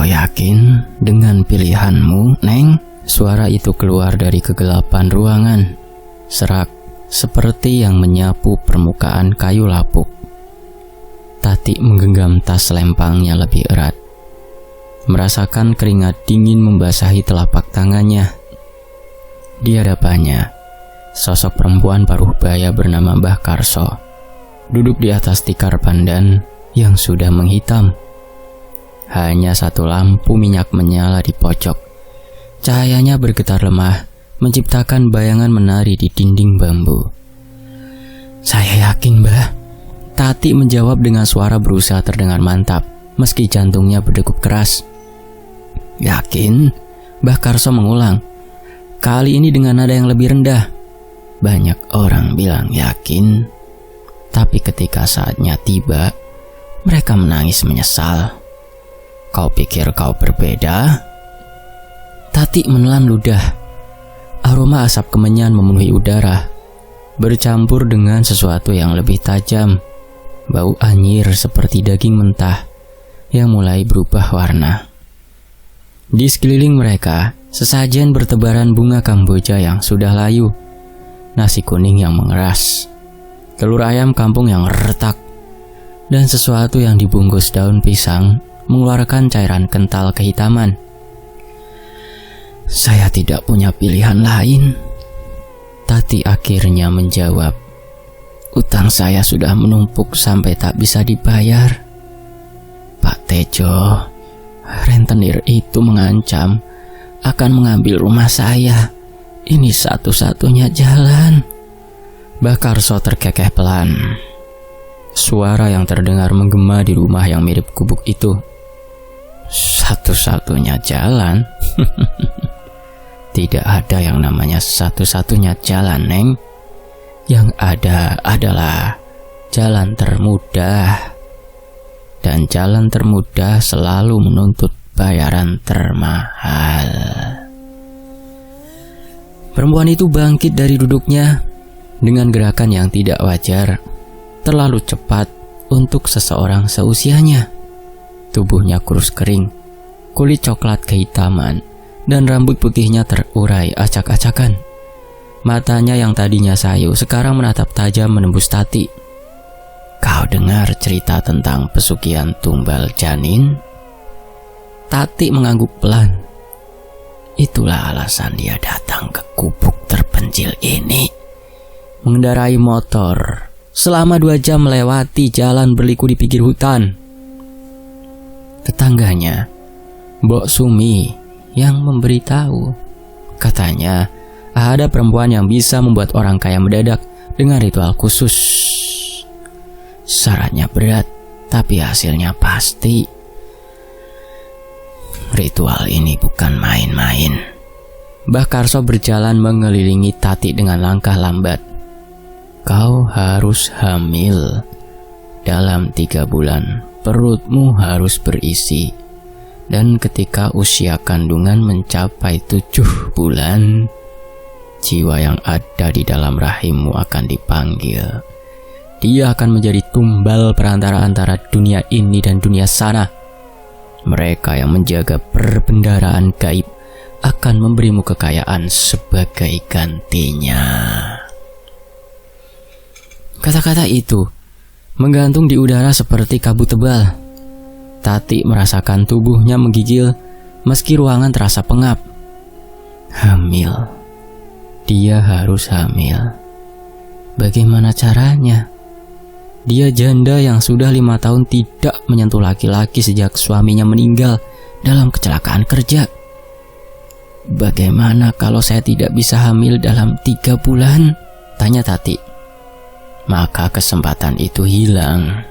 Kau yakin dengan pilihanmu, Neng? Suara itu keluar dari kegelapan ruangan, serak seperti yang menyapu permukaan kayu lapuk. Tati menggenggam tas lempangnya lebih erat, merasakan keringat dingin membasahi telapak tangannya. Di hadapannya, sosok perempuan paruh baya bernama Mbah Karso, duduk di atas tikar pandan yang sudah menghitam. Hanya satu lampu minyak menyala di pojok. Cahayanya bergetar lemah, menciptakan bayangan menari di dinding bambu. Saya yakin, Mbah. Tati menjawab dengan suara berusaha terdengar mantap, meski jantungnya berdegup keras. Yakin? Mbah Karso mengulang. Kali ini dengan nada yang lebih rendah. Banyak orang bilang yakin, tapi ketika saatnya tiba, mereka menangis menyesal. Kau pikir kau berbeda? Tati menelan ludah. Aroma asap kemenyan memenuhi udara, bercampur dengan sesuatu yang lebih tajam. Bau anyir seperti daging mentah yang mulai berubah warna. Di sekeliling mereka, sesajen bertebaran bunga kamboja yang sudah layu, nasi kuning yang mengeras, telur ayam kampung yang retak, dan sesuatu yang dibungkus daun pisang mengeluarkan cairan kental kehitaman. Saya tidak punya pilihan lain. Tati akhirnya menjawab. Utang saya sudah menumpuk sampai tak bisa dibayar. Pak Tejo, rentenir itu mengancam akan mengambil rumah saya. Ini satu-satunya jalan. Mbah Karso terkekeh pelan. Suara yang terdengar menggema di rumah yang mirip gubuk itu. Satu-satunya jalan? Tidak ada yang namanya satu-satunya jalan, Neng. Yang ada adalah jalan termudah. Dan jalan termudah selalu menuntut bayaran termahal. Perempuan itu bangkit dari duduknya dengan gerakan yang tidak wajar, terlalu cepat untuk seseorang seusianya. Tubuhnya kurus kering, kulit coklat kehitaman, dan rambut putihnya terurai acak-acakan. Matanya yang tadinya sayu sekarang menatap tajam menembus Tati. Kau dengar cerita tentang pesugihan tumbal janin? Tati mengangguk pelan. Itulah alasan dia datang ke gubuk terpencil ini. Mengendarai motor selama 2 jam melewati jalan berliku di pinggir hutan. Tetangganya, Mbok Sumi, yang memberitahu. Katanya ada perempuan yang bisa membuat orang kaya mendadak dengan ritual khusus. Syaratnya berat, tapi hasilnya pasti. Ritual ini bukan main-main. Mbah Karso berjalan mengelilingi Tati dengan langkah lambat. Kau harus hamil. Dalam 3 bulan, perutmu harus berisi. Dan ketika usia kandungan mencapai 7 bulan, jiwa yang ada di dalam rahimmu akan dipanggil. Dia akan menjadi tumbal perantara antara dunia ini dan dunia sana. Mereka yang menjaga perbendaharaan gaib akan memberimu kekayaan sebagai gantinya. Kata-kata itu menggantung di udara seperti kabut tebal. Tati merasakan tubuhnya menggigil meski ruangan terasa pengap. Hamil. Dia harus hamil. Bagaimana caranya? Dia janda yang sudah 5 tahun tidak menyentuh laki-laki sejak suaminya meninggal dalam kecelakaan kerja. Bagaimana kalau saya tidak bisa hamil dalam 3 bulan? Tanya Tati. Maka kesempatan itu hilang.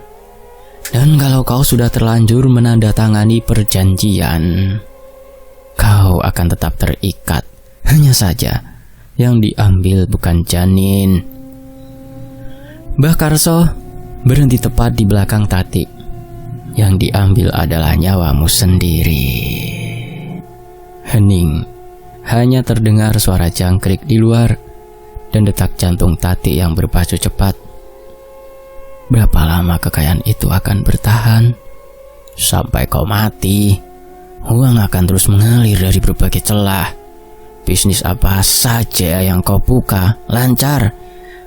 Dan kalau kau sudah terlanjur menandatangani perjanjian, kau akan tetap terikat. Hanya saja yang diambil bukan janin. Mbah Karso berhenti tepat di belakang Tati. Yang diambil adalah nyawamu sendiri. Hening. Hanya terdengar suara jangkrik di luar dan detak jantung Tati yang berpacu cepat. Berapa lama kekayaan itu akan bertahan? Sampai kau mati. Uang akan terus mengalir dari berbagai celah. Bisnis apa saja yang kau buka lancar.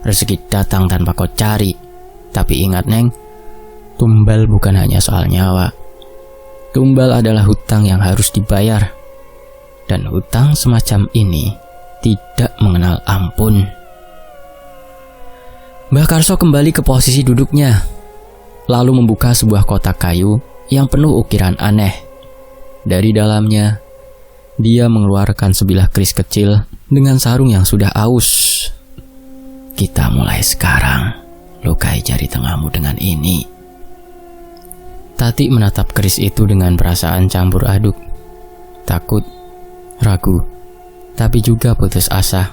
Rezeki datang tanpa kau cari. Tapi ingat Neng, tumbal bukan hanya soal nyawa. Tumbal adalah hutang yang harus dibayar. Dan hutang semacam ini tidak mengenal ampun. Mbah Karso kembali ke posisi duduknya, lalu membuka sebuah kotak kayu yang penuh ukiran aneh. Dari dalamnya, dia mengeluarkan sebilah keris kecil dengan sarung yang sudah aus. Kita mulai sekarang, lukai jari tengahmu dengan ini. Tati menatap keris itu dengan perasaan campur aduk. Takut, ragu, tapi juga putus asa.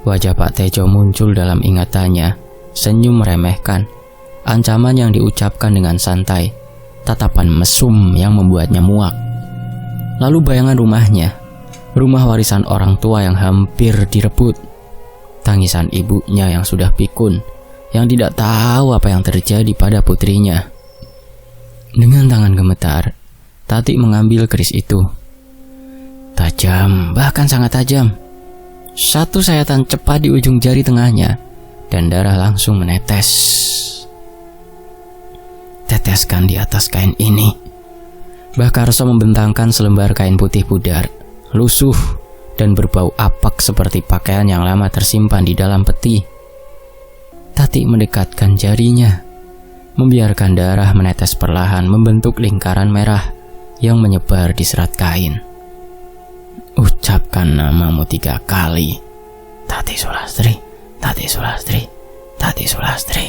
Wajah Pak Tejo muncul dalam ingatannya, senyum meremehkan, ancaman yang diucapkan dengan santai, tatapan mesum yang membuatnya muak. Lalu bayangan rumahnya, rumah warisan orang tua yang hampir direbut, tangisan ibunya yang sudah pikun, yang tidak tahu apa yang terjadi pada putrinya. Dengan tangan gemetar, Tati mengambil keris itu. Tajam, bahkan sangat tajam. Satu sayatan cepat di ujung jari tengahnya, dan darah langsung menetes. Teteskan di atas kain ini. Mbah Karso membentangkan selembar kain putih pudar, lusuh dan berbau apak seperti pakaian yang lama tersimpan di dalam peti. Tati mendekatkan jarinya, membiarkan darah menetes perlahan membentuk lingkaran merah yang menyebar di serat kain. Ucapkan namamu 3 kali. Tati Sulastri, Tati Sulastri, Tati Sulastri.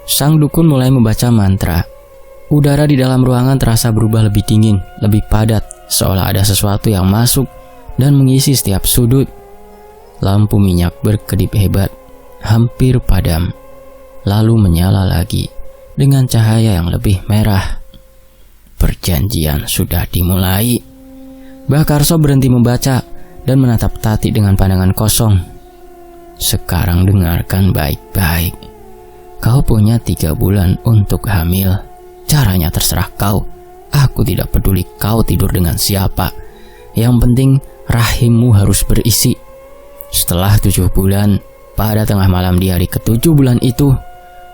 Sang dukun mulai membaca mantra. Udara di dalam ruangan terasa berubah lebih dingin, lebih padat, seolah ada sesuatu yang masuk dan mengisi setiap sudut. Lampu minyak berkedip hebat, hampir padam, lalu menyala lagi dengan cahaya yang lebih merah. Perjanjian sudah dimulai. Mbah Karso berhenti membaca dan menatap Tati dengan pandangan kosong. Sekarang dengarkan baik-baik. Kau punya 3 bulan untuk hamil. Caranya terserah kau. Aku tidak peduli kau tidur dengan siapa. Yang penting rahimmu harus berisi. Setelah 7 bulan, pada tengah malam di hari ke-7 bulan itu,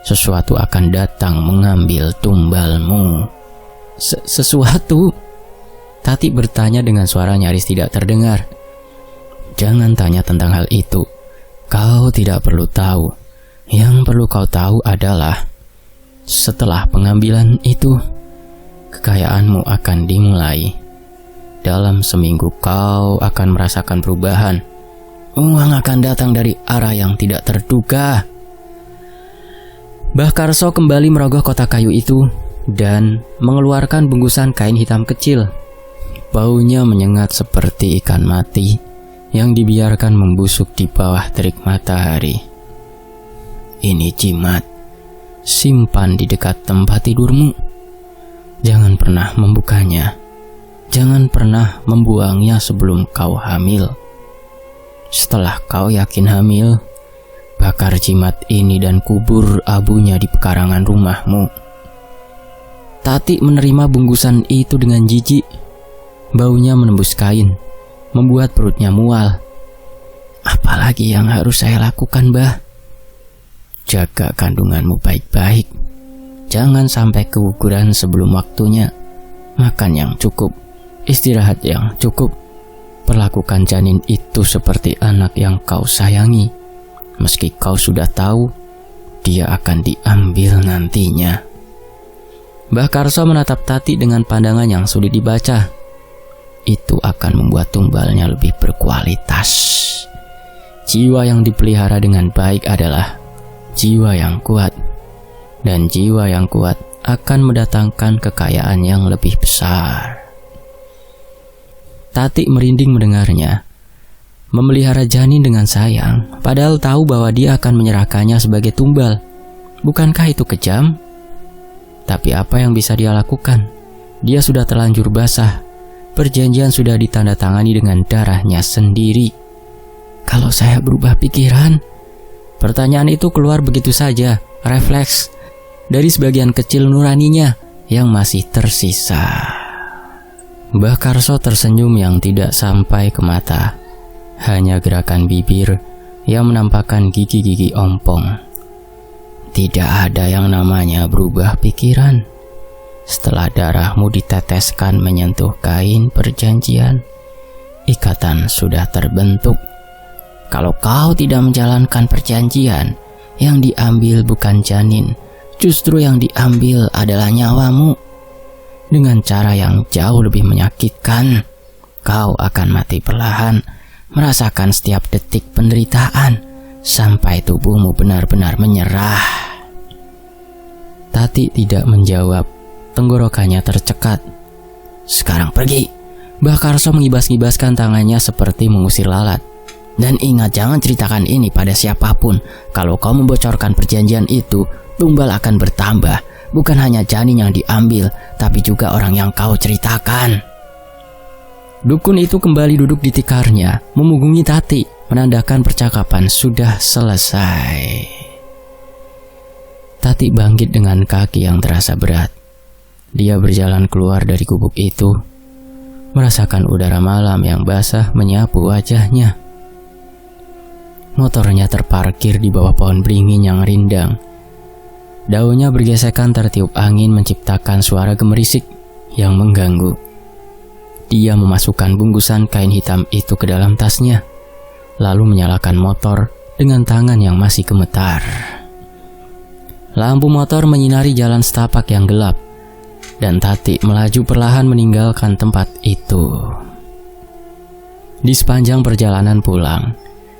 sesuatu akan datang mengambil tumbalmu. Sesuatu? Tati bertanya dengan suara nyaris tidak terdengar. Jangan tanya tentang hal itu. Kau tidak perlu tahu. Yang perlu kau tahu adalah setelah pengambilan itu, kekayaanmu akan dimulai. Dalam seminggu kau akan merasakan perubahan. Uang akan datang dari arah yang tidak terduga. Mbah Karso kembali merogoh kotak kayu itu dan mengeluarkan bungkusan kain hitam kecil. Baunya menyengat seperti ikan mati yang dibiarkan membusuk di bawah terik matahari. Ini jimat. Simpan di dekat tempat tidurmu. Jangan pernah membukanya. Jangan pernah membuangnya sebelum kau hamil. Setelah kau yakin hamil, bakar jimat ini dan kubur abunya di pekarangan rumahmu. Tati menerima bungkusan itu dengan jijik. Baunya menembus kain, membuat perutnya mual. Apalagi yang harus saya lakukan, Mbah? Jaga kandunganmu baik-baik. Jangan sampai keguguran sebelum waktunya. Makan yang cukup, istirahat yang cukup. Perlakukan janin itu seperti anak yang kau sayangi. Meski kau sudah tahu, dia akan diambil nantinya. Mbah Karso menatap Tati dengan pandangan yang sulit dibaca. Itu akan membuat tumbalnya lebih berkualitas. Jiwa yang dipelihara dengan baik adalah jiwa yang kuat, dan jiwa yang kuat akan mendatangkan kekayaan yang lebih besar. Tati merinding mendengarnya. Memelihara janin dengan sayang, padahal tahu bahwa dia akan menyerahkannya sebagai tumbal. Bukankah itu kejam? Tapi apa yang bisa dia lakukan? Dia sudah terlanjur basah. Perjanjian sudah ditandatangani dengan darahnya sendiri. Kalau saya berubah pikiran? Pertanyaan itu keluar begitu saja, refleks dari sebagian kecil nuraninya yang masih tersisa. Mbah Karso tersenyum yang tidak sampai ke mata. Hanya gerakan bibir yang menampakkan gigi-gigi ompong. Tidak ada yang namanya berubah pikiran. Setelah darahmu diteteskan menyentuh kain perjanjian, ikatan sudah terbentuk. Kalau kau tidak menjalankan perjanjian, yang diambil bukan janin, justru yang diambil adalah nyawamu. Dengan cara yang jauh lebih menyakitkan, kau akan mati perlahan, merasakan setiap detik penderitaan, sampai tubuhmu benar-benar menyerah. Tati tidak menjawab, tenggorokannya tercekat. Sekarang pergi. Mbah Karso mengibas-ngibaskan tangannya seperti mengusir lalat. Dan ingat, jangan ceritakan ini pada siapapun. Kalau kau membocorkan perjanjian itu, tumbal akan bertambah. Bukan hanya janin yang diambil, tapi juga orang yang kau ceritakan. Dukun itu kembali duduk di tikarnya, memunggungi Tati, menandakan percakapan sudah selesai. Tati bangkit dengan kaki yang terasa berat. Dia berjalan keluar dari gubuk itu, merasakan udara malam yang basah menyapu wajahnya. Motornya terparkir di bawah pohon beringin yang rindang. Daunnya bergesekan tertiup angin menciptakan suara gemerisik yang mengganggu. Dia memasukkan bungkusan kain hitam itu ke dalam tasnya, lalu menyalakan motor dengan tangan yang masih gemetar. Lampu motor menyinari jalan setapak yang gelap, dan Tati melaju perlahan meninggalkan tempat itu. Di sepanjang perjalanan pulang,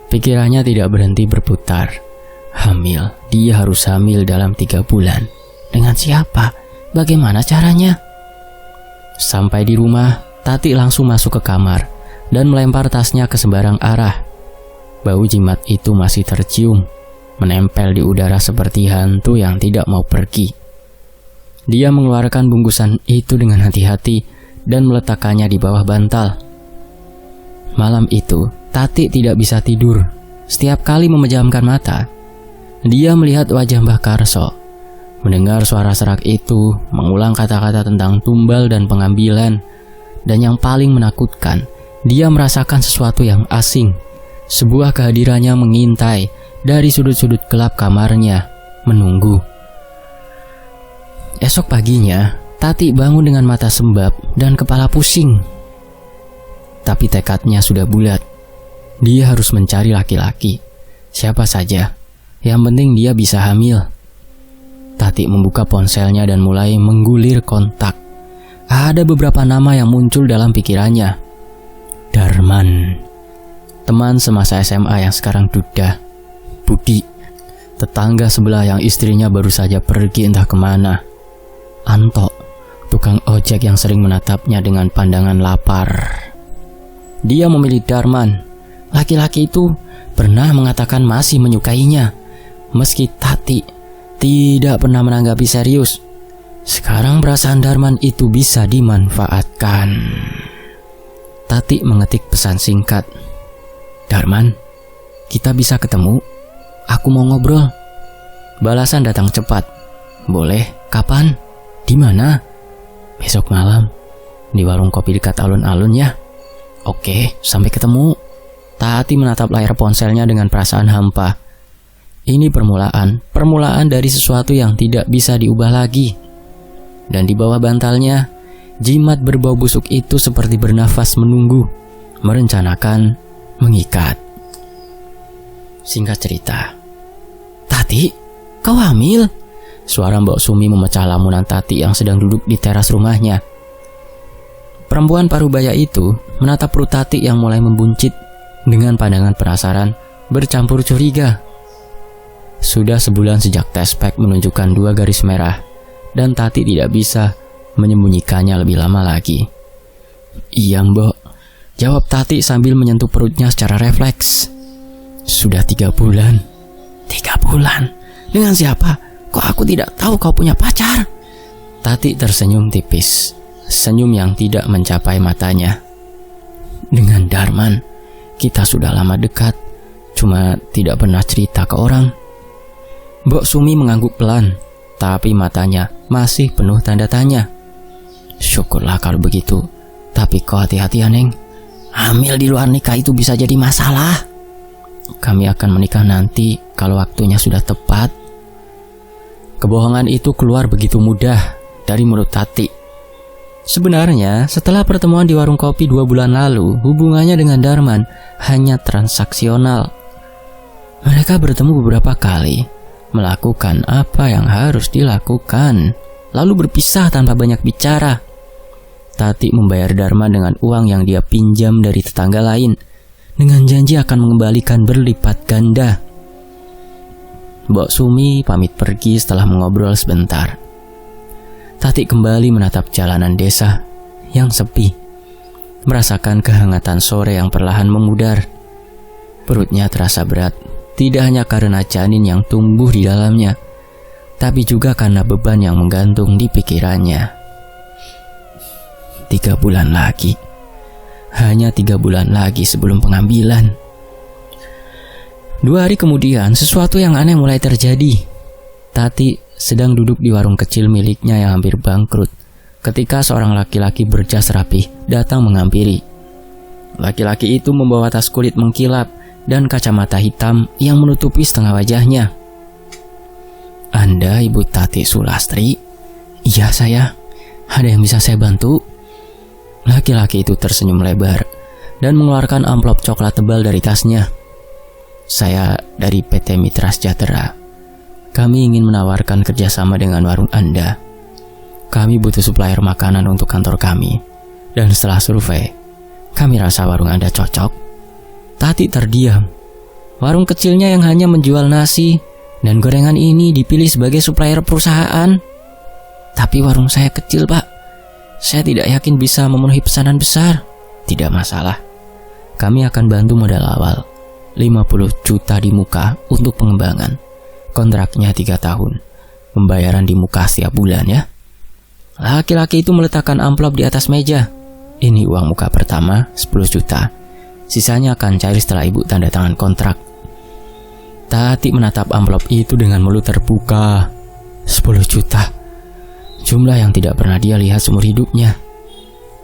pikirannya tidak berhenti berputar. Hamil, dia harus hamil dalam 3 bulan. Dengan siapa? Bagaimana caranya? Sampai di rumah, Tati langsung masuk ke kamar dan melempar tasnya ke sembarang arah. Bau jimat itu masih tercium, menempel di udara seperti hantu yang tidak mau pergi. Dia mengeluarkan bungkusan itu dengan hati-hati dan meletakkannya di bawah bantal. Malam itu, Tati tidak bisa tidur. Setiap kali memejamkan mata, dia melihat wajah Mbah Karso. Mendengar suara serak itu, mengulang kata-kata tentang tumbal dan pengambilan. Dan yang paling menakutkan, dia merasakan sesuatu yang asing. Sebuah kehadirannya mengintai dari sudut-sudut gelap kamarnya, menunggu. Esok paginya, Tati bangun dengan mata sembab dan kepala pusing. Tapi tekadnya sudah bulat. Dia harus mencari laki-laki, siapa saja. Yang penting dia bisa hamil. Tati membuka ponselnya dan mulai menggulir kontak. Ada beberapa nama yang muncul dalam pikirannya. Darman, teman semasa SMA yang sekarang duda. Budi, tetangga sebelah yang istrinya baru saja pergi entah kemana. Anto, tukang ojek yang sering menatapnya dengan pandangan lapar. Dia memilih Darman. Laki-laki itu pernah mengatakan masih menyukainya, meski Tati tidak pernah menanggapi serius. Sekarang perasaan Darman itu bisa dimanfaatkan. Tati mengetik pesan singkat. Darman, kita bisa ketemu? Aku mau ngobrol. Balasan datang cepat. Boleh, kapan? Di mana? Besok malam, di warung kopi dekat alun-alun ya. Oke, sampai ketemu. Tati menatap layar ponselnya dengan perasaan hampa. Ini permulaan dari sesuatu yang tidak bisa diubah lagi. Dan di bawah bantalnya, jimat berbau busuk itu seperti bernafas menunggu, merencanakan mengikat. Singkat cerita, Tati, kau hamil? Suara Mbak Sumi memecah lamunan Tati yang sedang duduk di teras rumahnya. Perempuan parubaya itu menatap perut Tati yang mulai membuncit dengan pandangan penasaran bercampur curiga. Sudah sebulan sejak tes pack menunjukkan 2 garis merah, dan Tati tidak bisa menyembunyikannya lebih lama lagi. Iya Mbok, jawab Tati sambil menyentuh perutnya secara refleks. Sudah 3 bulan. 3 bulan? Dengan siapa? Kok aku tidak tahu kau punya pacar? Tati tersenyum tipis, senyum yang tidak mencapai matanya. Dengan Darman, kita sudah lama dekat, cuma tidak pernah cerita ke orang. Mbok Sumi mengangguk pelan, tapi matanya masih penuh tanda tanya. Syukurlah kalau begitu. Tapi kau hati-hati ya, Neng. Hamil di luar nikah itu bisa jadi masalah. Kami akan menikah nanti kalau waktunya sudah tepat. Kebohongan itu keluar begitu mudah dari mulut Tati. Sebenarnya setelah pertemuan di warung kopi 2 bulan lalu, hubungannya dengan Darman hanya transaksional. Mereka bertemu beberapa kali, melakukan apa yang harus dilakukan, lalu berpisah tanpa banyak bicara. Tati membayar Darman dengan uang yang dia pinjam dari tetangga lain, dengan janji akan mengembalikan berlipat ganda. Mbok Sumi pamit pergi setelah mengobrol sebentar. Tati kembali menatap jalanan desa yang sepi, merasakan kehangatan sore yang perlahan memudar. Perutnya terasa berat, tidak hanya karena janin yang tumbuh di dalamnya, tapi juga karena beban yang menggantung di pikirannya. 3 bulan lagi, hanya 3 bulan lagi sebelum pengambilan. 2 hari kemudian, sesuatu yang aneh mulai terjadi. Tati sedang duduk di warung kecil miliknya yang hampir bangkrut ketika seorang laki-laki berjas rapih datang menghampiri. Laki-laki itu membawa tas kulit mengkilap dan kacamata hitam yang menutupi setengah wajahnya. "Anda Ibu Tati Sulastri?" "Iya, saya. Ada yang bisa saya bantu?" Laki-laki itu tersenyum lebar dan mengeluarkan amplop coklat tebal dari tasnya. "Saya dari PT Mitra Sejahtera. Kami ingin menawarkan kerjasama dengan warung Anda. Kami butuh supplier makanan untuk kantor kami. Dan setelah survei, kami rasa warung Anda cocok." Tati terdiam. Warung kecilnya yang hanya menjual nasi dan gorengan ini dipilih sebagai supplier perusahaan. "Tapi warung saya kecil, Pak. Saya tidak yakin bisa memenuhi pesanan besar." "Tidak masalah. Kami akan bantu modal awal. 50 juta di muka untuk pengembangan. Kontraknya 3 tahun. Pembayaran di muka setiap bulan ya." Laki-laki itu meletakkan amplop di atas meja. "Ini uang muka pertama, 10 juta. Sisanya akan cair setelah ibu tanda tangan kontrak." Tati menatap amplop itu dengan mulut terbuka. 10 juta. Jumlah yang tidak pernah dia lihat seumur hidupnya.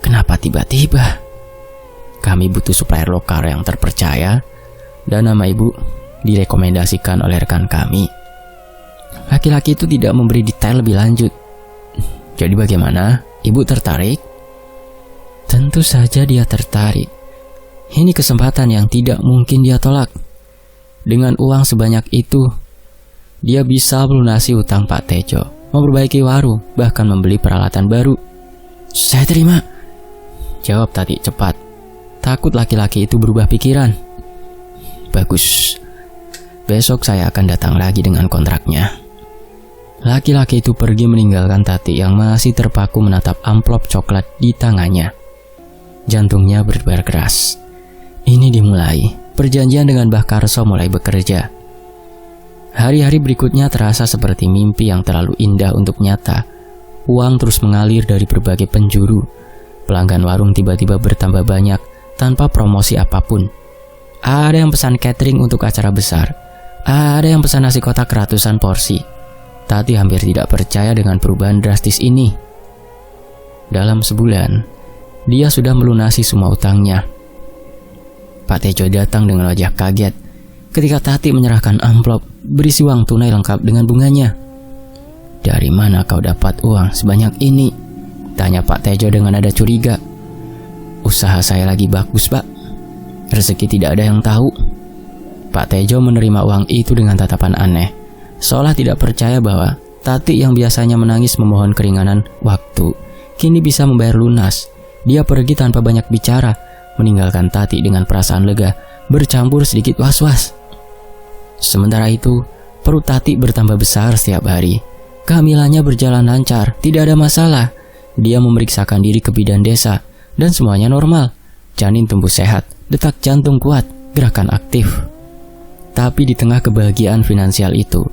Kenapa tiba-tiba? "Kami butuh supplier lokal yang terpercaya dan nama ibu direkomendasikan oleh rekan kami." Laki-laki itu tidak memberi detail lebih lanjut. "Jadi bagaimana? Ibu tertarik?" Tentu saja dia tertarik. Ini kesempatan yang tidak mungkin dia tolak. Dengan uang sebanyak itu, dia bisa melunasi hutang Pak Tejo, memperbaiki warung, bahkan membeli peralatan baru. "Saya terima," jawab Tati cepat. Takut laki-laki itu berubah pikiran. "Bagus. Besok saya akan datang lagi dengan kontraknya." Laki-laki itu pergi meninggalkan Tati yang masih terpaku menatap amplop coklat di tangannya. Jantungnya berdebar keras. Ini dimulai. Perjanjian dengan Mbah Karso mulai bekerja. Hari-hari berikutnya terasa seperti mimpi yang terlalu indah untuk nyata. Uang terus mengalir dari berbagai penjuru. Pelanggan warung tiba-tiba bertambah banyak tanpa promosi apapun. Ada yang pesan catering untuk acara besar. Ada yang pesan nasi kotak ratusan porsi. Tati hampir tidak percaya dengan perubahan drastis ini. Dalam sebulan, dia sudah melunasi semua utangnya. Pak Tejo datang dengan wajah kaget ketika Tati menyerahkan amplop berisi uang tunai lengkap dengan bunganya. "Dari mana kau dapat uang sebanyak ini?" tanya Pak Tejo dengan nada curiga. "Usaha saya lagi bagus, Pak. Rezeki tidak ada yang tahu." Pak Tejo menerima uang itu dengan tatapan aneh, seolah tidak percaya bahwa Tati yang biasanya menangis memohon keringanan waktu, kini bisa membayar lunas. Dia pergi tanpa banyak bicara, meninggalkan Tati dengan perasaan lega, bercampur sedikit was-was. Sementara itu, perut Tati bertambah besar setiap hari. Kehamilannya berjalan lancar, tidak ada masalah. Dia memeriksakan diri ke bidan desa, dan semuanya normal. Janin tumbuh sehat, detak jantung kuat, gerakan aktif. Tapi di tengah kebahagiaan finansial itu,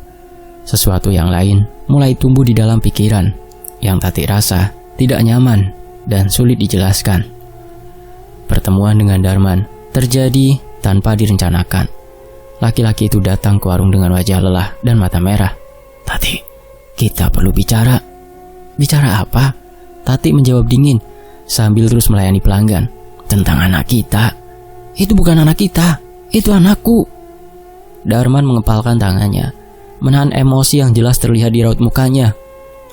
sesuatu yang lain mulai tumbuh di dalam pikiran, yang Tati rasa tidak nyaman dan sulit dijelaskan. Pertemuan dengan Darman terjadi tanpa direncanakan. Laki-laki itu datang ke warung dengan wajah lelah dan mata merah. "Tati, kita perlu bicara." "Bicara apa?" Tati menjawab dingin. sambil terus melayani pelanggan. "Tentang anak kita? Itu bukan anak kita, itu anakku." Darman mengepalkan tangannya, menahan emosi yang jelas terlihat di raut mukanya.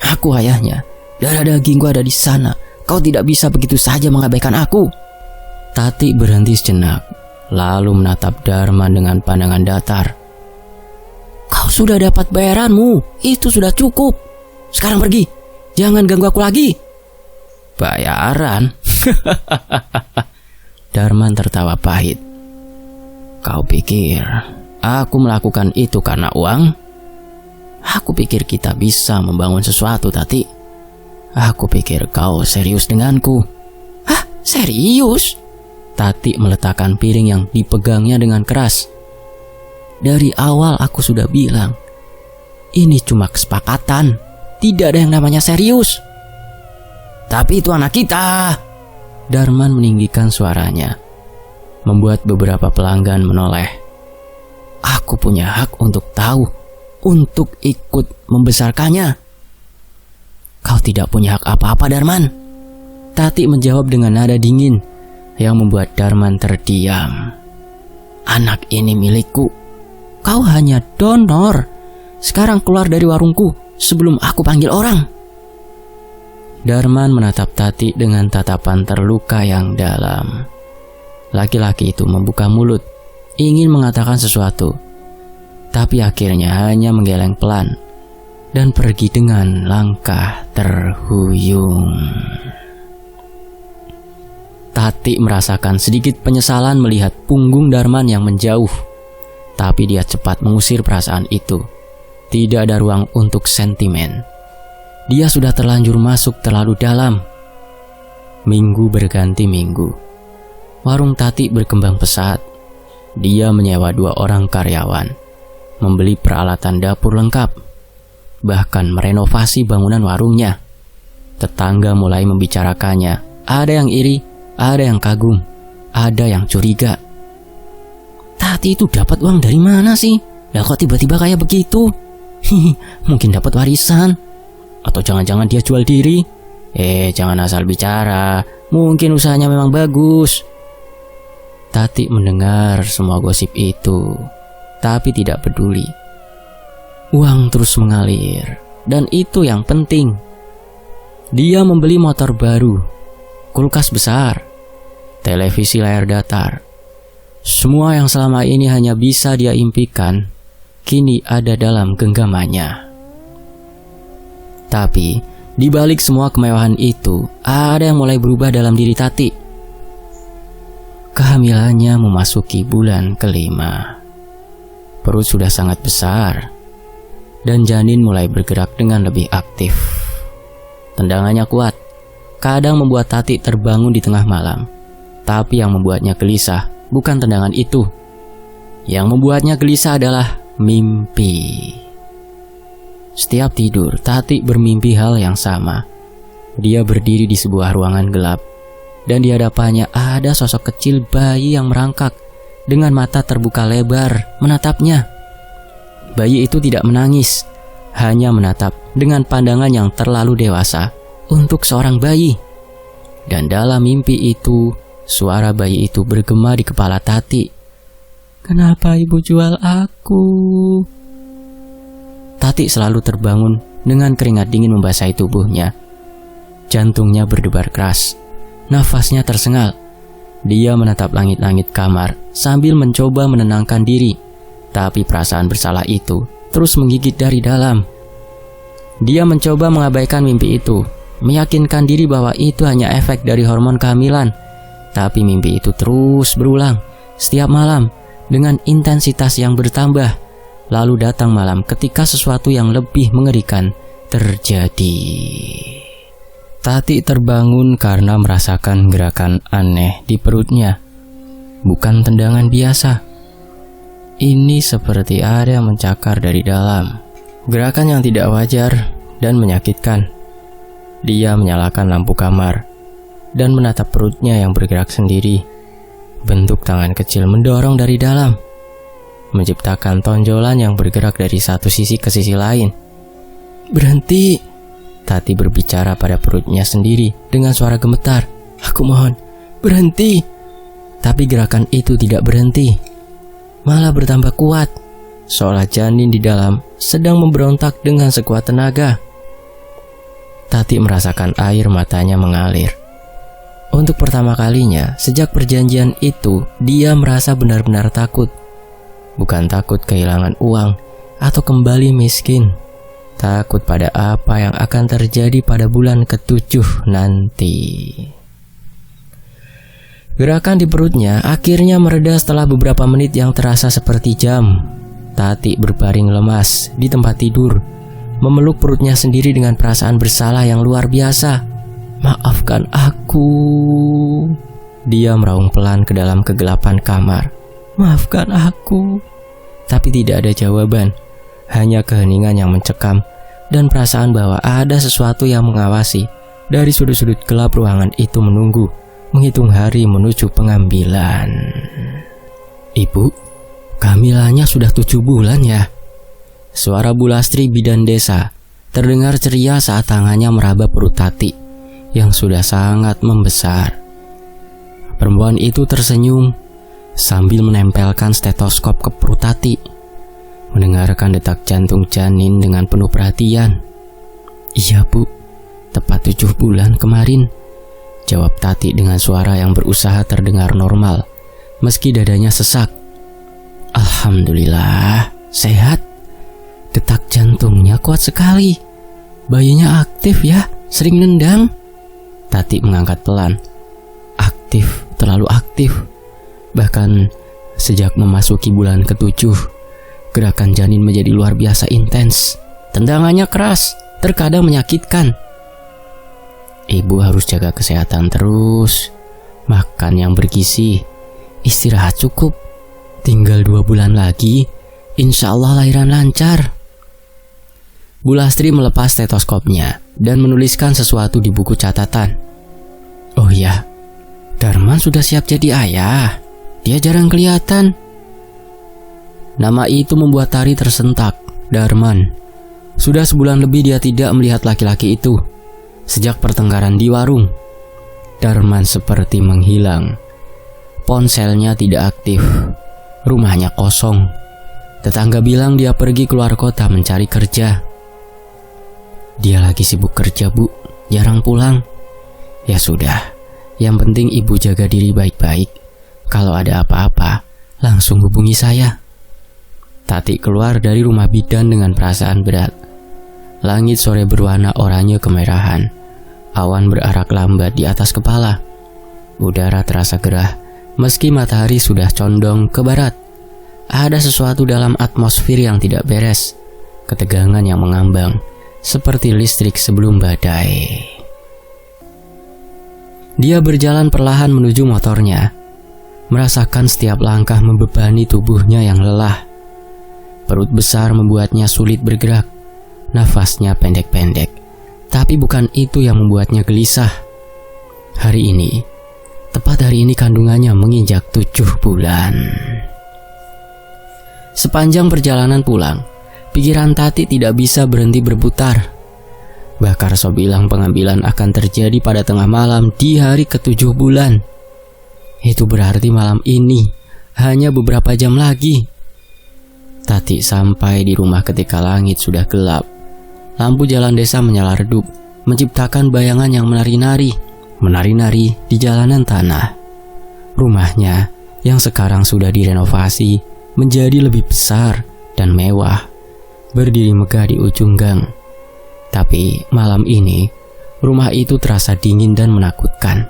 "Aku ayahnya, darah dagingku ada di sana. Kau tidak bisa begitu saja mengabaikan aku." Tati berhenti sejenak, lalu menatap Darman dengan pandangan datar. "Kau sudah dapat bayaranmu, itu sudah cukup. Sekarang pergi, jangan ganggu aku lagi." "Bayaran?" Darman tertawa pahit. "Kau pikir aku melakukan itu karena uang? Aku pikir kita bisa membangun sesuatu, Tati. Aku pikir kau serius denganku." "Hah? Serius?" Tati meletakkan piring yang dipegangnya dengan keras. "Dari awal aku sudah bilang, ini cuma kesepakatan. Tidak ada yang namanya serius." "Tapi itu anak kita." Darman meninggikan suaranya, membuat beberapa pelanggan menoleh. "Aku punya hak untuk tahu, untuk ikut membesarkannya." "Kau tidak punya hak apa-apa, Darman." Tati menjawab dengan nada dingin yang membuat Darman terdiam. "Anak ini milikku. Kau hanya donor. Sekarang keluar dari warungku sebelum aku panggil orang." Darman menatap Tati dengan tatapan terluka yang dalam. Laki-laki itu membuka mulut, ingin mengatakan sesuatu, tapi akhirnya hanya menggeleng pelan dan pergi dengan langkah terhuyung. Tati merasakan sedikit penyesalan melihat punggung Darman yang menjauh, tapi dia cepat mengusir perasaan itu. Tidak ada ruang untuk sentimen. Dia sudah terlanjur masuk terlalu dalam. Minggu berganti minggu. Warung Tati berkembang pesat. Dia menyewa 2 orang karyawan, membeli peralatan dapur lengkap, bahkan merenovasi bangunan warungnya. Tetangga mulai membicarakannya. Ada yang iri, ada yang kagum, ada yang curiga. "Tati itu dapat uang dari mana sih? Lah kok tiba-tiba kayak begitu? Mungkin dapat warisan. Atau jangan-jangan dia jual diri? Jangan asal bicara. Mungkin usahanya memang bagus." Tati mendengar semua gosip itu, tapi tidak peduli. Uang terus mengalir, dan itu yang penting. Dia membeli motor baru, kulkas besar, televisi layar datar. Semua yang selama ini hanya bisa dia impikan, kini ada dalam genggamannya. Tapi, di balik semua kemewahan itu, ada yang mulai berubah dalam diri Tati. Kehamilannya memasuki bulan ke-5. Perut sudah sangat besar, dan janin mulai bergerak dengan lebih aktif. Tendangannya kuat, kadang membuat Tati terbangun di tengah malam. Tapi yang membuatnya gelisah bukan tendangan itu. Yang membuatnya gelisah adalah mimpi. Setiap tidur, Tati bermimpi hal yang sama. Dia berdiri di sebuah ruangan gelap, dan di hadapannya ada sosok kecil bayi yang merangkak dengan mata terbuka lebar menatapnya. Bayi itu tidak menangis, hanya menatap dengan pandangan yang terlalu dewasa untuk seorang bayi. Dan dalam mimpi itu, suara bayi itu bergema di kepala Tati. "Kenapa ibu jual aku?" Tati selalu terbangun dengan keringat dingin membasahi tubuhnya. Jantungnya berdebar keras, nafasnya tersengal. Dia menatap langit-langit kamar sambil mencoba menenangkan diri, tapi perasaan bersalah itu terus menggigit dari dalam. Dia mencoba mengabaikan mimpi itu, meyakinkan diri bahwa itu hanya efek dari hormon kehamilan. Tapi mimpi itu terus berulang setiap malam dengan intensitas yang bertambah. Lalu datang malam ketika sesuatu yang lebih mengerikan terjadi. Tati terbangun karena merasakan gerakan aneh di perutnya. Bukan tendangan biasa. Ini seperti ada yang mencakar dari dalam. Gerakan yang tidak wajar dan menyakitkan. Dia menyalakan lampu kamar dan menatap perutnya yang bergerak sendiri. Bentuk tangan kecil mendorong dari dalam, menciptakan tonjolan yang bergerak dari satu sisi ke sisi lain. "Berhenti!" Tati berbicara pada perutnya sendiri dengan suara gemetar. Aku mohon, berhenti. Tapi gerakan itu tidak berhenti, malah bertambah kuat, seolah janin di dalam sedang memberontak dengan sekuat tenaga. Tati merasakan air matanya mengalir. Untuk pertama kalinya sejak perjanjian itu, dia merasa benar-benar takut. Bukan takut kehilangan uang atau kembali miskin, takut pada apa yang akan terjadi pada bulan ke-7 nanti. Gerakan di perutnya akhirnya mereda setelah beberapa menit yang terasa seperti jam. Tati berbaring lemas di tempat tidur, memeluk perutnya sendiri dengan perasaan bersalah yang luar biasa. Maafkan aku. Dia meraung pelan ke dalam kegelapan kamar. Maafkan aku. Tapi tidak ada jawaban, hanya keheningan yang mencekam dan perasaan bahwa ada sesuatu yang mengawasi dari sudut-sudut gelap ruangan itu menunggu, menghitung hari menuju pengambilan. Ibu, kehamilannya sudah 7 bulan ya? Suara Bu Lastri bidan desa terdengar ceria saat tangannya meraba perut Tati yang sudah sangat membesar. Perempuan itu tersenyum sambil menempelkan stetoskop ke perut Tati, mendengarkan detak jantung janin dengan penuh perhatian. Iya Bu, tepat 7 bulan kemarin, jawab Tati dengan suara yang berusaha terdengar normal, meski dadanya sesak. Alhamdulillah, sehat. Detak jantungnya kuat sekali. Bayinya aktif ya, sering nendang. Tati mengangkat pelan. Aktif, terlalu aktif. Bahkan sejak memasuki bulan ke-7, gerakan janin menjadi luar biasa intens. Tendangannya keras, terkadang menyakitkan. Ibu harus jaga kesehatan terus, makan yang bergizi, istirahat cukup. Tinggal 2 bulan lagi, insya Allah lahiran lancar. Bu Lastri melepas stetoskopnya dan menuliskan sesuatu di buku catatan. Oh ya, Darman sudah siap jadi ayah. Dia jarang kelihatan. Nama itu membuat Tari tersentak. Darman. Sudah sebulan lebih dia tidak melihat laki-laki itu. Sejak pertengkaran di warung, Darman seperti menghilang. Ponselnya tidak aktif, rumahnya kosong. Tetangga bilang dia pergi keluar kota mencari kerja. Dia lagi sibuk kerja Bu, jarang pulang. Ya sudah, yang penting ibu jaga diri baik-baik. Kalau ada apa-apa, langsung hubungi saya. Tati keluar dari rumah bidan dengan perasaan berat. Langit sore berwarna oranye kemerahan. Awan berarak lambat di atas kepala. Udara terasa gerah, meski matahari sudah condong ke barat. Ada sesuatu dalam atmosfer yang tidak beres. Ketegangan yang mengambang, seperti listrik sebelum badai. Dia berjalan perlahan menuju motornya, merasakan setiap langkah membebani tubuhnya yang lelah. Perut besar membuatnya sulit bergerak, nafasnya pendek-pendek. Tapi bukan itu yang membuatnya gelisah. Hari ini, tepat hari ini kandungannya menginjak 7 bulan. Sepanjang perjalanan pulang, pikiran Tati tidak bisa berhenti berputar. Bakarso bilang pengambilan akan terjadi pada tengah malam di hari ke-7 bulan. Itu berarti malam ini, hanya beberapa jam lagi. Tati sampai di rumah ketika langit sudah gelap. Lampu jalan desa menyala redup, menciptakan bayangan yang menari-nari di jalanan tanah. Rumahnya yang sekarang sudah direnovasi menjadi lebih besar dan mewah, berdiri megah di ujung gang. Tapi malam ini, rumah itu terasa dingin dan menakutkan.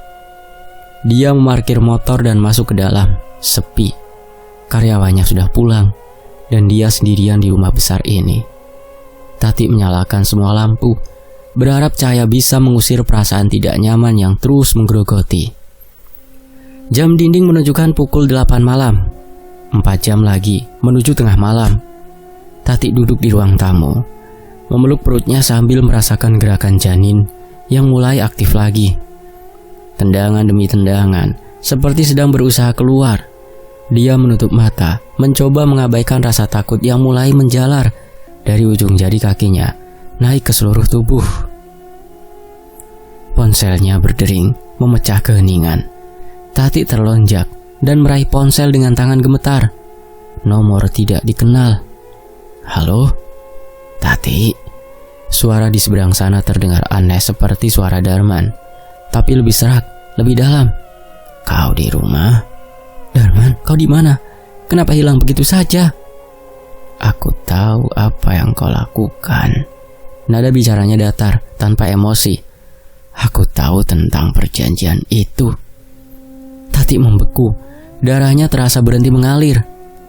Dia memarkir motor dan masuk ke dalam, sepi. Karyawannya sudah pulang, dan dia sendirian di rumah besar ini. Tati menyalakan semua lampu, berharap cahaya bisa mengusir perasaan tidak nyaman yang terus menggerogoti. Jam dinding menunjukkan pukul 8 malam. 4 jam lagi menuju tengah malam. Tati duduk di ruang tamu, memeluk perutnya sambil merasakan gerakan janin yang mulai aktif lagi. Tendangan demi tendangan, seperti sedang berusaha keluar. Dia menutup mata, mencoba mengabaikan rasa takut yang mulai menjalar dari ujung jari kakinya naik ke seluruh tubuh. Ponselnya berdering, memecah keheningan. Tati terlonjak dan meraih ponsel dengan tangan gemetar. Nomor tidak dikenal. Halo? Tati? Suara di seberang sana terdengar aneh seperti suara Darman, tapi lebih serak, lebih dalam. Kau di rumah? Darman, kau di mana? Kenapa hilang begitu saja? Aku tahu apa yang kau lakukan. Nada bicaranya datar, tanpa emosi. Aku tahu tentang perjanjian itu. Tati membeku. Darahnya terasa berhenti mengalir.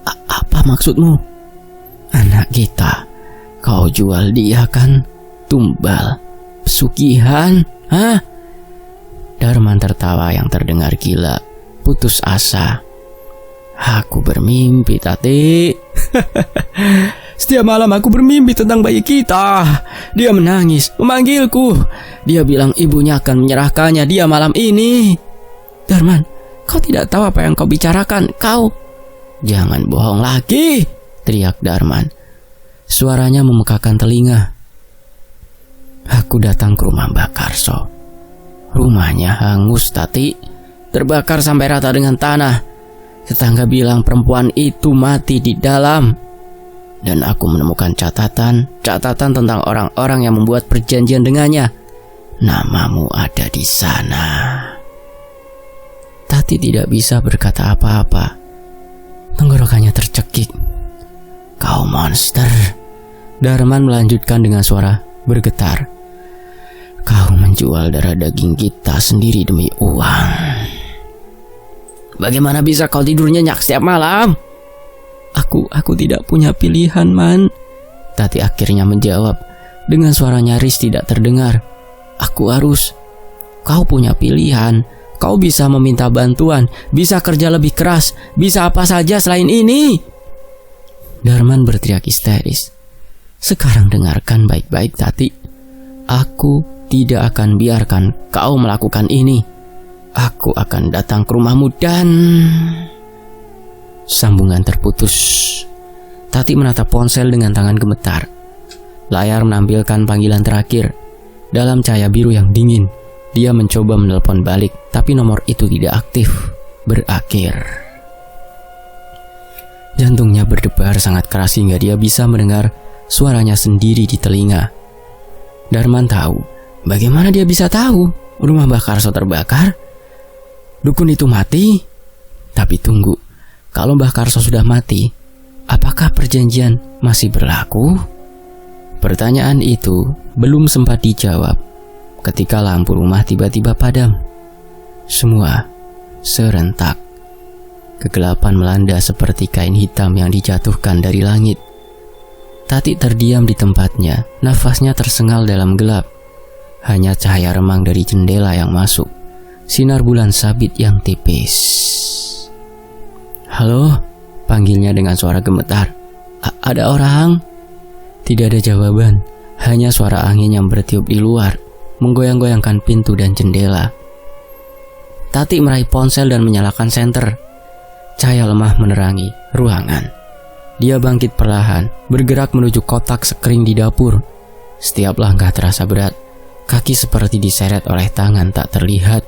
Apa maksudmu? Anak kita. Kau jual dia kan? Tumbal. Pesugihan? Hah? Darman tertawa yang terdengar gila. Putus asa. Aku bermimpi, Tati. Setiap malam aku bermimpi tentang bayi kita. Dia menangis, memanggilku. Dia bilang ibunya akan menyerahkannya dia malam ini. Darman, kau tidak tahu apa yang kau bicarakan, kau. Jangan bohong lagi, teriak Darman. Suaranya memekakan telinga. Aku datang ke rumah Mbak Karso. Rumahnya hangus, Tati. Terbakar sampai rata dengan tanah. Tetangga bilang perempuan itu mati di dalam. Dan aku menemukan catatan tentang orang-orang yang membuat perjanjian dengannya. Namamu ada di sana. Tati tidak bisa berkata apa-apa. Tenggorokannya tercekik. Kau monster. Darman melanjutkan dengan suara bergetar. Kau menjual darah daging kita sendiri demi uang. Bagaimana bisa kau tidur nyenyak setiap malam? Aku tidak punya pilihan, Man. Tati akhirnya menjawab dengan suara nyaris tidak terdengar. Aku harus. Kau punya pilihan. Kau bisa meminta bantuan, bisa kerja lebih keras, bisa apa saja selain ini. Darman berteriak histeris. Sekarang dengarkan baik-baik, Tati. Aku tidak akan biarkan kau melakukan ini. Aku akan datang ke rumahmu dan... Sambungan terputus. Tati menatap ponsel dengan tangan gemetar. Layar menampilkan panggilan terakhir. Dalam cahaya biru yang dingin, dia mencoba menelpon balik, tapi nomor itu tidak aktif. Berakhir. Jantungnya berdebar sangat keras hingga dia bisa mendengar suaranya sendiri di telinga. Darman tahu. Bagaimana dia bisa tahu rumah Mbak Karso terbakar? Dukun itu mati? Tapi tunggu, kalau Mbah Karso sudah mati, apakah perjanjian masih berlaku? Pertanyaan itu belum sempat dijawab ketika lampu rumah tiba-tiba padam. Semua serentak. Kegelapan melanda seperti kain hitam yang dijatuhkan dari langit. Tati terdiam di tempatnya, nafasnya tersengal dalam gelap. Hanya cahaya remang dari jendela yang masuk. Sinar bulan sabit yang tipis. Halo, panggilnya dengan suara gemetar. Ada orang? Tidak ada jawaban, hanya suara angin yang bertiup di luar, menggoyang-goyangkan pintu dan jendela. Tati meraih ponsel dan menyalakan senter. Cahaya lemah menerangi ruangan. Dia bangkit perlahan, bergerak menuju kotak sekring di dapur. Setiap langkah terasa berat, kaki seperti diseret oleh tangan tak terlihat.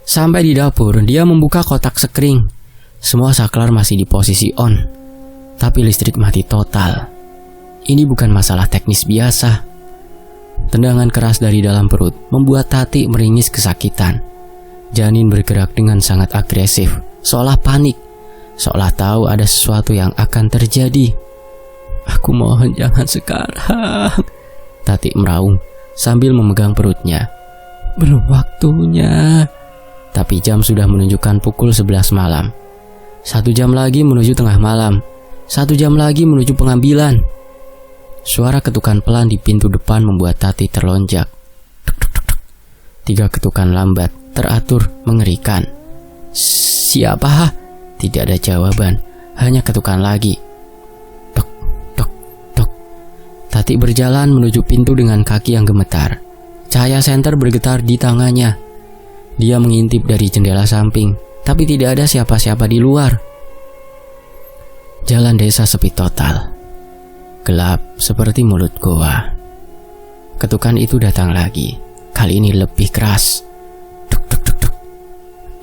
Sampai di dapur, dia membuka kotak sekring. Semua saklar masih di posisi on, tapi listrik mati total. Ini bukan masalah teknis biasa. Tendangan keras dari dalam perut membuat Tati meringis kesakitan. Janin bergerak dengan sangat agresif, seolah panik, seolah tahu ada sesuatu yang akan terjadi. Aku mohon jangan sekarang, Tati meraung sambil memegang perutnya. Belum waktunya. Tapi jam sudah menunjukkan pukul 11 malam. 1 jam lagi menuju tengah malam. 1 jam lagi menuju pengambilan. Suara ketukan pelan di pintu depan membuat Tati terlonjak. Tuk, tuk, tuk, tuk. 3 ketukan lambat, teratur, mengerikan. Siapa? Tidak ada jawaban, hanya ketukan lagi. Tok, tok, tok. Tati berjalan menuju pintu dengan kaki yang gemetar. Cahaya senter bergetar di tangannya. Dia mengintip dari jendela samping, tapi tidak ada siapa-siapa di luar. Jalan desa sepi total. Gelap seperti mulut goa. Ketukan itu datang lagi. kali ini lebih keras. Duk duk duk duk.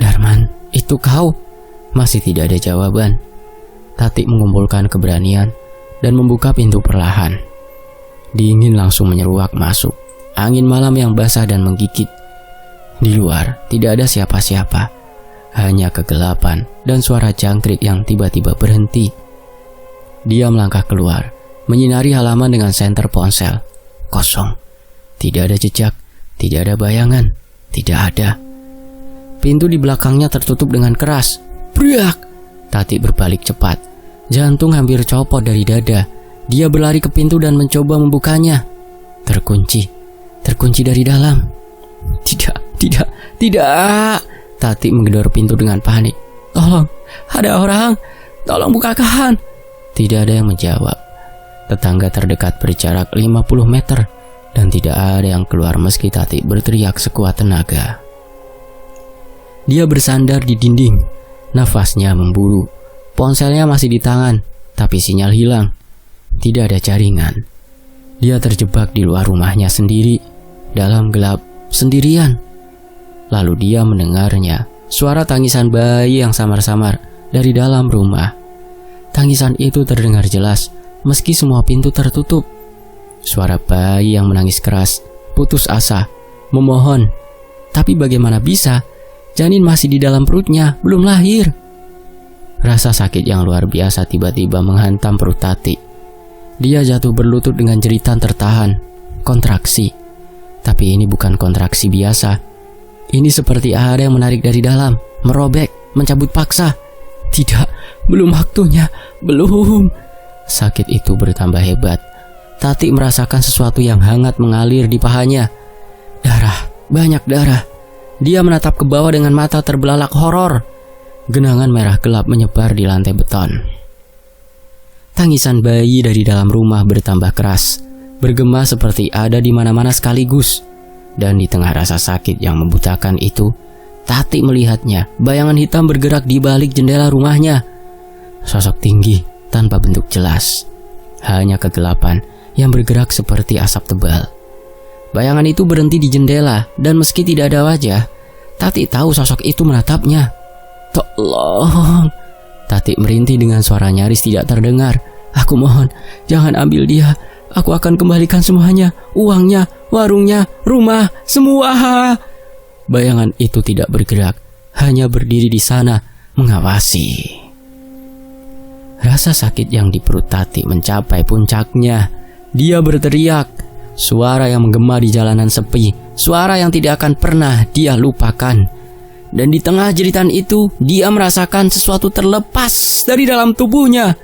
Darman, itu kau? Masih tidak ada jawaban. Tati mengumpulkan keberanian dan membuka pintu perlahan. Dingin langsung menyeruak masuk. Angin malam yang basah dan menggigit. Di luar tidak ada siapa-siapa. Hanya kegelapan dan suara jangkrik yang tiba-tiba berhenti. Dia melangkah keluar, menyinari halaman dengan senter ponsel. Kosong. Tidak ada jejak, tidak ada bayangan, tidak ada. Pintu di belakangnya tertutup dengan keras. Briak! Tati berbalik cepat. Jantung hampir copot dari dada. Dia berlari ke pintu dan mencoba membukanya. Terkunci dari dalam. Tidak. Tati menggedor pintu dengan panik. Tolong, ada orang. Tolong bukakan. Tidak ada yang menjawab. Tetangga terdekat berjarak 50 meter dan tidak ada yang keluar meski Tati berteriak sekuat tenaga. Dia bersandar di dinding. Nafasnya memburu. Ponselnya masih di tangan, tapi sinyal hilang. Tidak ada jaringan. Dia terjebak di luar rumahnya sendiri, dalam gelap, sendirian. Lalu dia mendengarnya, suara tangisan bayi yang samar-samar dari dalam rumah. Tangisan itu terdengar jelas, meski semua pintu tertutup. Suara bayi yang menangis keras, putus asa, memohon. Tapi bagaimana bisa? Janin masih di dalam perutnya, belum lahir. Rasa sakit yang luar biasa tiba-tiba menghantam perut Tati. Dia jatuh berlutut dengan jeritan tertahan, kontraksi. Tapi ini bukan kontraksi biasa. Ini seperti ada yang menarik dari dalam, merobek, mencabut paksa. Tidak, belum waktunya, belum. Sakit itu bertambah hebat. Tati merasakan sesuatu yang hangat mengalir di pahanya. Darah, banyak darah. Dia menatap ke bawah dengan mata terbelalak horor. Genangan merah gelap menyebar di lantai beton. Tangisan bayi dari dalam rumah bertambah keras, bergema seperti ada di mana-mana sekaligus. Dan di tengah rasa sakit yang membutakan itu, Tati melihatnya, bayangan hitam bergerak di balik jendela rumahnya. Sosok tinggi, tanpa bentuk jelas. Hanya kegelapan yang bergerak seperti asap tebal. Bayangan itu berhenti di jendela, dan meski tidak ada wajah, Tati tahu sosok itu menatapnya. Tolong! Tati merintih dengan suara nyaris tidak terdengar. Aku mohon, jangan ambil dia. Aku akan kembalikan semuanya, uangnya, warungnya, rumah, semua. Bayangan itu tidak bergerak, hanya berdiri di sana, mengawasi. Rasa sakit yang di perut Tati mencapai puncaknya. Dia berteriak, suara yang menggema di jalanan sepi, suara yang tidak akan pernah dia lupakan. Dan di tengah jeritan itu, dia merasakan sesuatu terlepas dari dalam tubuhnya.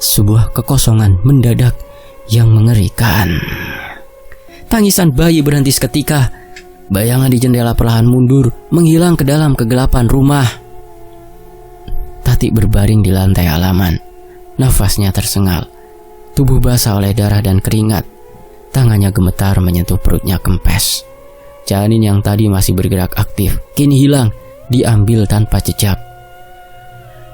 Sebuah kekosongan mendadak yang mengerikan. Tangisan bayi berhenti seketika. Bayangan di jendela perlahan mundur, menghilang ke dalam kegelapan rumah. Tati berbaring di lantai halaman. Nafasnya tersengal. Tubuh basah oleh darah dan keringat. Tangannya gemetar menyentuh perutnya kempes. Janin yang tadi masih bergerak aktif, kini hilang, diambil tanpa jejak.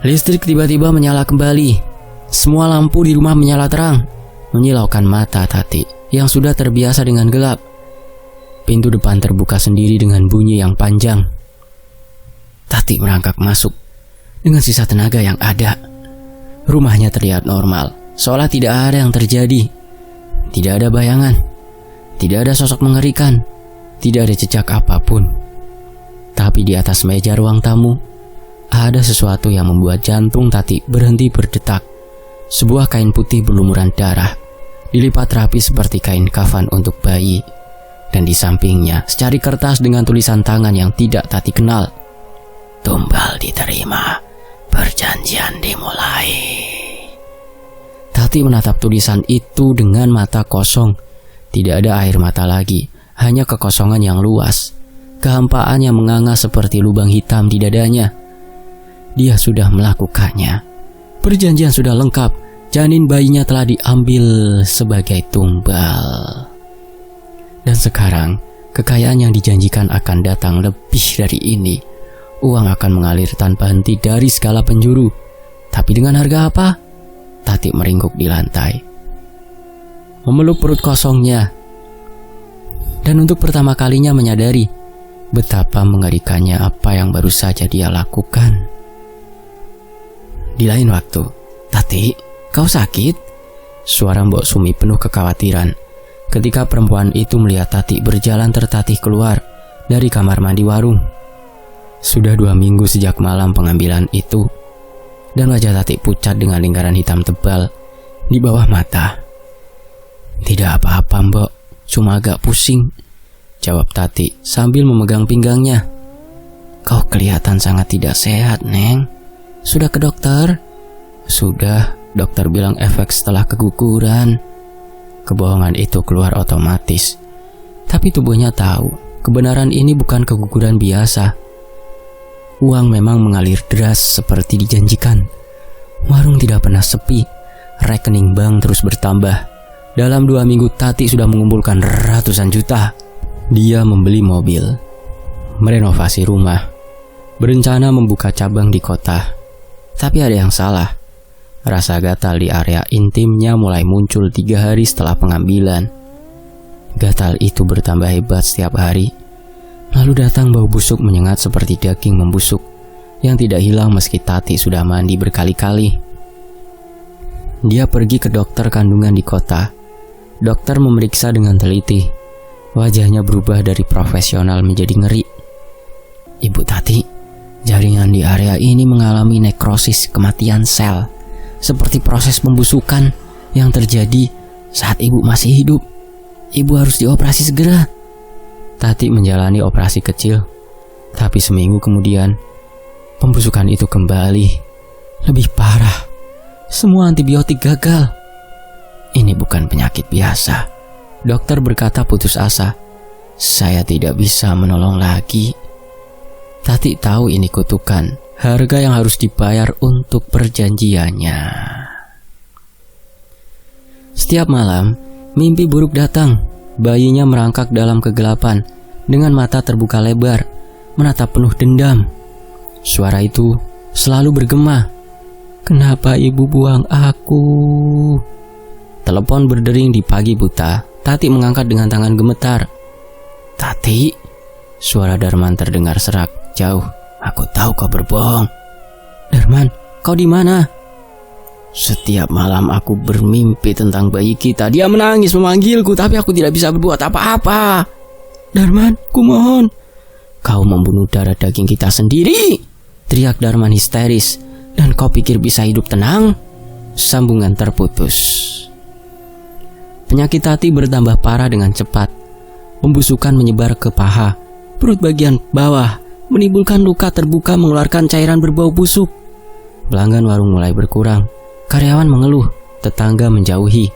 Listrik tiba-tiba menyala kembali. Semua lampu di rumah menyala terang, menyilaukan mata Tati yang sudah terbiasa dengan gelap. Pintu depan terbuka sendiri dengan bunyi yang panjang. Tati merangkak masuk dengan sisa tenaga yang ada. Rumahnya terlihat normal, seolah tidak ada yang terjadi. Tidak ada bayangan, tidak ada sosok mengerikan, tidak ada jejak apapun. Tapi di atas meja ruang tamu, ada sesuatu yang membuat jantung Tati berhenti berdetak. Sebuah kain putih berlumuran darah, dilipat rapi seperti kain kafan untuk bayi. Dan di sampingnya secari kertas dengan tulisan tangan yang tidak Tati kenal. Tumbal diterima, perjanjian dimulai. Tati menatap tulisan itu dengan mata kosong. Tidak ada air mata lagi, hanya kekosongan yang luas. Kehampaan yang menganga seperti lubang hitam di dadanya. Dia sudah melakukannya. Perjanjian sudah lengkap. Janin bayinya telah diambil sebagai tumbal. Dan sekarang, kekayaan yang dijanjikan akan datang lebih dari ini. Uang akan mengalir tanpa henti dari segala penjuru. Tapi dengan harga apa? Tati meringkuk di lantai, memeluk perut kosongnya. dan untuk pertama kalinya menyadari betapa mengerikannya apa yang baru saja dia lakukan. Di lain waktu, "Tati, kau sakit?" Suara Mbok Sumi penuh kekhawatiran ketika perempuan itu melihat Tati berjalan tertatih keluar dari kamar mandi warung. Sudah 2 minggu sejak malam pengambilan itu, dan wajah Tati pucat dengan lingkaran hitam tebal di bawah mata. "Tidak apa-apa, Mbok, cuma agak pusing," jawab Tati sambil memegang pinggangnya. "Kau kelihatan sangat tidak sehat, Neng. Sudah ke dokter?" "Sudah, dokter bilang efek setelah keguguran." Kebohongan itu keluar otomatis, tapi tubuhnya tahu kebenaran ini bukan keguguran biasa. Uang memang mengalir deras seperti dijanjikan. Warung tidak pernah sepi, rekening bank terus bertambah. Dalam 2 minggu Tati sudah mengumpulkan ratusan juta. Dia membeli mobil, merenovasi rumah, berencana membuka cabang di kota. Tapi ada yang salah. Rasa gatal di area intimnya mulai muncul 3 hari setelah pengambilan. Gatal itu bertambah hebat setiap hari. Lalu datang bau busuk menyengat seperti daging membusuk yang tidak hilang meski Tati sudah mandi berkali-kali. Dia pergi ke dokter kandungan di kota. Dokter memeriksa dengan teliti. Wajahnya berubah dari profesional menjadi ngeri. "Ibu Tati, jaringan di area ini mengalami nekrosis, kematian sel, seperti proses pembusukan yang terjadi saat ibu masih hidup. Ibu harus dioperasi segera." Tati menjalani operasi kecil, tapi seminggu kemudian pembusukan itu kembali, lebih parah. Semua antibiotik gagal. "Ini bukan penyakit biasa," dokter berkata putus asa. "Saya tidak bisa menolong lagi." Tati tahu ini kutukan, harga yang harus dibayar untuk perjanjiannya. Setiap malam, mimpi buruk datang. Bayinya merangkak dalam kegelapan dengan mata terbuka lebar, menatap penuh dendam. Suara itu selalu bergema, "Kenapa ibu buang aku?" Telepon berdering di pagi buta. Tati mengangkat dengan tangan gemetar. "Tati," suara Darman terdengar serak, jauh. "Aku tahu kau berbohong." "Darman, kau di mana?" "Setiap malam aku bermimpi tentang bayi kita. Dia menangis memanggilku, tapi aku tidak bisa berbuat apa-apa." "Darman, kumohon." "Kau membunuh darah daging kita sendiri," teriak Darman histeris. "Dan kau pikir bisa hidup tenang?" Sambungan terputus. Penyakit Tati bertambah parah dengan cepat. Pembusukan menyebar ke paha, perut bagian bawah, menimbulkan luka terbuka mengeluarkan cairan berbau busuk. Pelanggan warung mulai berkurang. Karyawan mengeluh, tetangga menjauhi.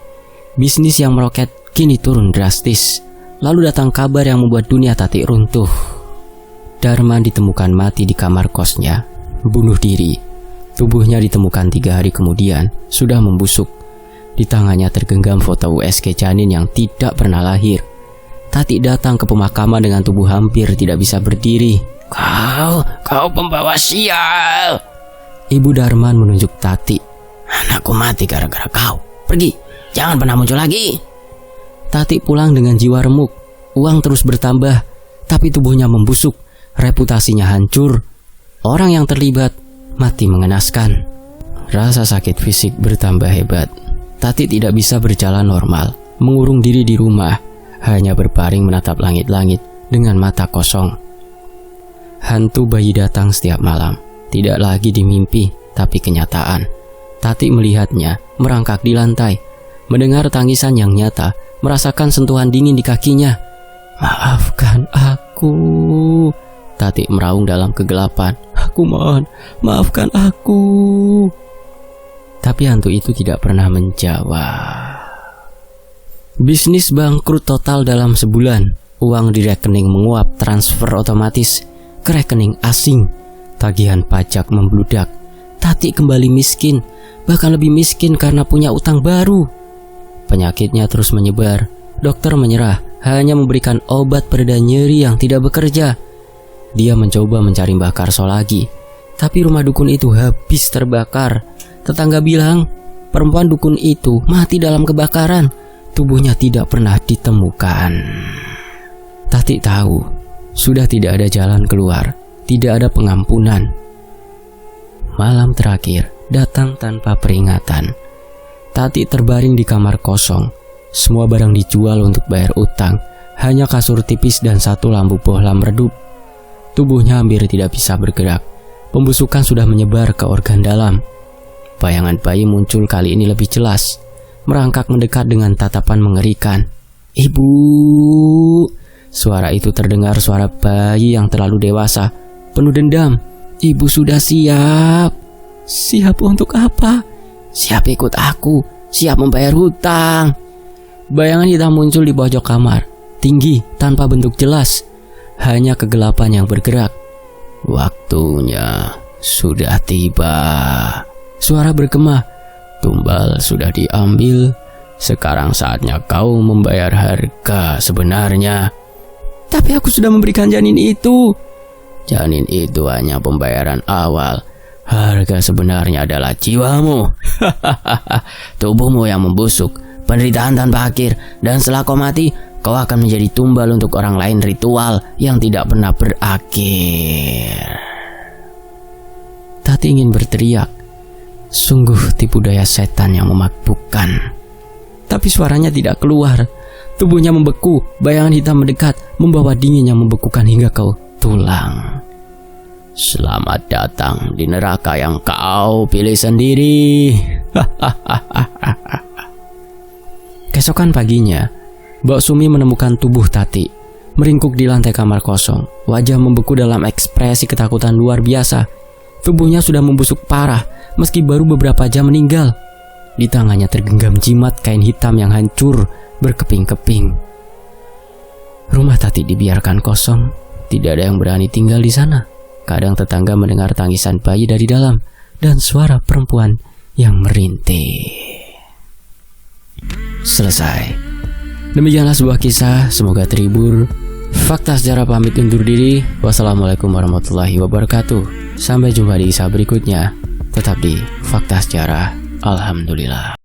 Bisnis yang meroket kini turun drastis. Lalu datang kabar yang membuat dunia Tati runtuh. Darman ditemukan mati di kamar kosnya, bunuh diri. Tubuhnya ditemukan 3 hari kemudian, sudah membusuk. Di tangannya tergenggam foto USG janin yang tidak pernah lahir. Tati datang ke pemakaman dengan tubuh hampir tidak bisa berdiri. Kau pembawa sial!" Ibu Darman menunjuk Tati. "Anakku mati gara-gara kau. Pergi, jangan pernah muncul lagi." Tati pulang dengan jiwa remuk. Uang terus bertambah, tapi tubuhnya membusuk, reputasinya hancur. Orang yang terlibat mati mengenaskan. Rasa sakit fisik bertambah hebat. Tati tidak bisa berjalan normal, mengurung diri di rumah, hanya berbaring menatap langit-langit dengan mata kosong. Hantu bayi datang setiap malam, tidak lagi di mimpi, tapi kenyataan. Tati melihatnya merangkak di lantai, mendengar tangisan yang nyata, merasakan sentuhan dingin di kakinya. "Maafkan aku," Tati meraung dalam kegelapan. "Aku mohon, maafkan aku." Tapi hantu itu tidak pernah menjawab. Bisnis bangkrut total dalam sebulan. Uang di rekening menguap transfer otomatis ke rekening asing. Tagihan pajak membludak. Tati kembali miskin, bahkan lebih miskin karena punya utang baru. Penyakitnya terus menyebar. Dokter menyerah, hanya memberikan obat pereda nyeri yang tidak bekerja. Dia mencoba mencari Mbah Karso lagi, tapi rumah dukun itu habis terbakar. Tetangga bilang perempuan dukun itu mati dalam kebakaran. Tubuhnya tidak pernah ditemukan. Tati tahu, sudah tidak ada jalan keluar, tidak ada pengampunan. Malam terakhir datang tanpa peringatan. Tati terbaring di kamar kosong. Semua barang dijual untuk bayar utang. Hanya kasur tipis dan satu lampu bohlam redup. Tubuhnya hampir tidak bisa bergerak. Pembusukan sudah menyebar ke organ dalam. Bayangan bayi muncul kali ini lebih jelas. Merangkak mendekat dengan tatapan mengerikan. "Ibu!" Suara itu terdengar suara bayi yang terlalu dewasa, penuh dendam. "Ibu sudah siap." "Siap untuk apa?" "Siap ikut aku, siap membayar hutang." Bayangan hitam muncul di pojok kamar, tinggi tanpa bentuk jelas, hanya kegelapan yang bergerak. "Waktunya sudah tiba." Suara bergema, "Tumbal sudah diambil, sekarang saatnya kau membayar harga sebenarnya." "Tapi aku sudah memberikan janin itu." "Janin itu hanya pembayaran awal. Harga sebenarnya adalah jiwamu." "Tubuhmu yang membusuk, penderitaan tanpa akhir, dan setelah kau mati, kau akan menjadi tumbal untuk orang lain, ritual yang tidak pernah berakhir." Tati ingin berteriak. Sungguh tipu daya setan yang memabukkan. Tapi suaranya tidak keluar. Tubuhnya membeku, bayangan hitam mendekat, membawa dingin yang membekukan hingga ke tulang. "Selamat datang di neraka yang kau pilih sendiri." Keesokan paginya, Mbak Sumi menemukan tubuh Tati, meringkuk di lantai kamar kosong. Wajah membeku dalam ekspresi ketakutan luar biasa. Tubuhnya sudah membusuk parah, meski baru beberapa jam meninggal. Di tangannya tergenggam jimat kain hitam yang hancur, berkeping-keping. Rumah Tati dibiarkan kosong, tidak ada yang berani tinggal di sana. Kadang tetangga mendengar tangisan bayi dari dalam dan suara perempuan yang merintih. Selesai. Demikianlah sebuah kisah, semoga terhibur. Fakta Sejarah pamit undur diri. Wassalamualaikum warahmatullahi wabarakatuh. Sampai jumpa di kisah berikutnya. Tetap di Fakta Sejarah. Alhamdulillah.